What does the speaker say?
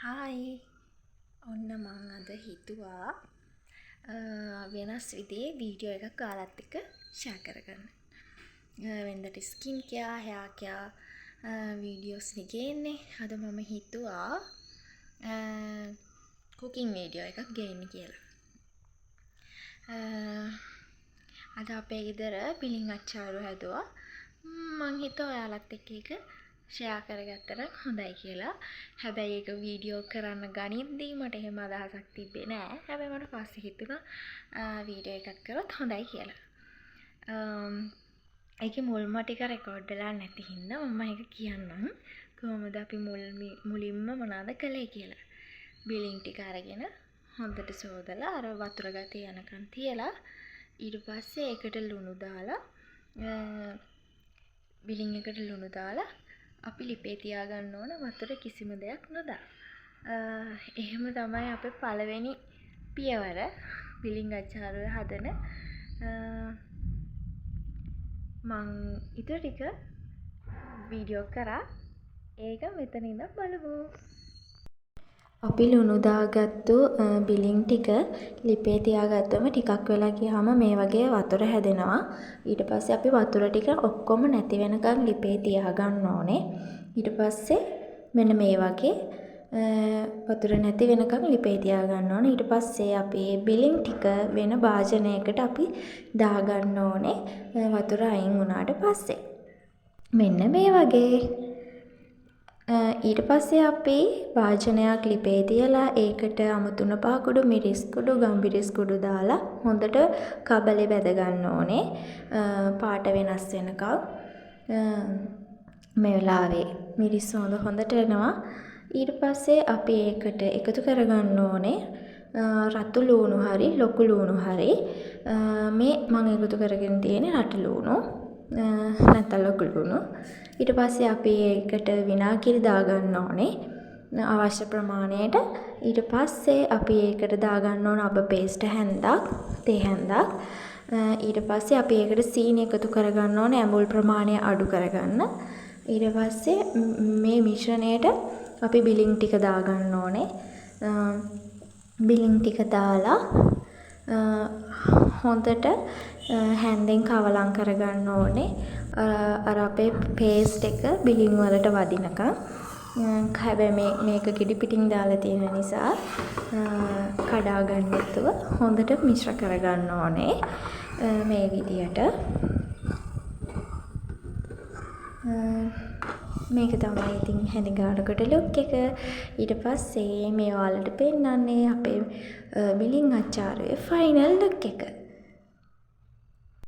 Hi ඔන්න මං අද හිතුවා වෙනස් විදිහේ වීඩියෝ එකක් ඔයාලත් එක්ක ෂෙයා කරගන්න. වෙනදට skin care, hair care videos නේ ගේන්නේ. අද මම හිතුවා කුකින් වීඩියෝ එකක් ගේන්න කියලා. අද අපේ ගෙදර පිලින් අච්චාරු හැදුවා. මං හිතුවා ඔයාලත් එක්ක ඒක ෂෙයා කරගත්තට හොඳයි කියලා. හැබැයි ඒක වීඩියෝ කරන්න ගනිද්දී මට එහෙම අදහසක් තිබ්බේ නෑ. හැබැයි මට පස්සේ හිතුණා වීඩියෝ එකක් කරොත් හොඳයි කියලා. ඒකේ මුල්ම ටික රෙකෝඩ් වෙලා නැති හින්දා මම ඒක කියන්නම්. කොහොමද අපි මුලින්ම මොනවද කළේ කියලා. බිලින් ටික අරගෙන හොඳට සෝදලා අර වතුර ගතිය යනකන් තියලා ඊට පස්සේ ඒකට ලුණු දාලා බිලින් එකට ලුණු දාලා අපි ලිපේ තියාගන්න ඕන වතුර කිසිම දෙයක් නොදා. එහෙම තමයි අපේ පළවෙනි පියවර බිලින් අච්චාරුව හදන. මං ඊට ටික වීඩියෝ කරා. ඒක මෙතන ඉඳන් බලමු. අපි ලුණු දාගත්තු බිලින් ටික ලිපේ තියාගත්තම ටිකක් වෙලා ගියාම මේ වගේ වතුර හැදෙනවා. ඊට පස්සේ අපි වතුර ටික ඔක්කොම නැති වෙනකන් ලිපේ තියාගන්න ඕනේ. ඊට පස්සේ මෙන්න මේ වගේ වතුර නැති වෙනකන් ලිපේ තියාගන්න ඕනේ. ඊට පස්සේ අපි බිලින් ටික වෙන භාජනයකට අපි දාගන්න ඕනේ. වතුර අයින් වුණාට පස්සේ මෙන්න මේ වගේ. ඊට පස්සේ අපි භාජනයක් ලිපේ තියලා ඒකට අමුතුන පාකුඩු, මිරිස් කුඩු, ගම්මිරිස් කුඩු දාලා හොඳට කබලේ බැද ගන්න ඕනේ. පාට වෙනස් වෙනකම්. මේ වෙලාවේ මිරිස් හොඳට එනවා. ඊට පස්සේ අපි ඒකට එකතු කරගන්න ඕනේ රතු ලූණු හරි ලොකු ලූණු හරි. මේ මම එකතු කරගෙන තියෙන්නේ රතු ලූණු. නැත්නම් ලොකු ලූණු. ඊට පස්සේ අපි ඒකට විනාගිරි දාගන්න ඕනේ අවශ්‍ය ප්‍රමාණයට. ඊට පස්සේ අපි ඒකට දාගන්න ඕන අබ පේස්ට් හැන්දක්, තේ හැන්දක්. ඊට පස්සේ අපි ඒකට සීනි එකතු කරගන්න ඕනේ ඇඹුල් ප්‍රමාණය අඩු කරගන්න. ඊට පස්සේ මේ මිශ්‍රණයට අපි බිලින් ටික දාගන්න ඕනේ. බිලින් ටික දාලා හොඳට හැන්දෙන් කවලම් කරගන්න ඕනේ. අර අපේ පේස්ට් එක බිලින් වලට වදිනකම්. හැබැයි මේක කිඩි පිටින් දාලා තියෙන නිසා කඩා ගන්න නැතුව හොඳට මිශ්‍ර කරගන්න ඕනේ. මේ විදියට. මේක තමයි ඉතින් හැඳිගානකට ලුක් එක. ඊට පස්සේ මේ ඔයාලට පෙන්නන්නේ අපේ බිලින් අච්චාරුවේ ෆයිනල් ලුක් එක.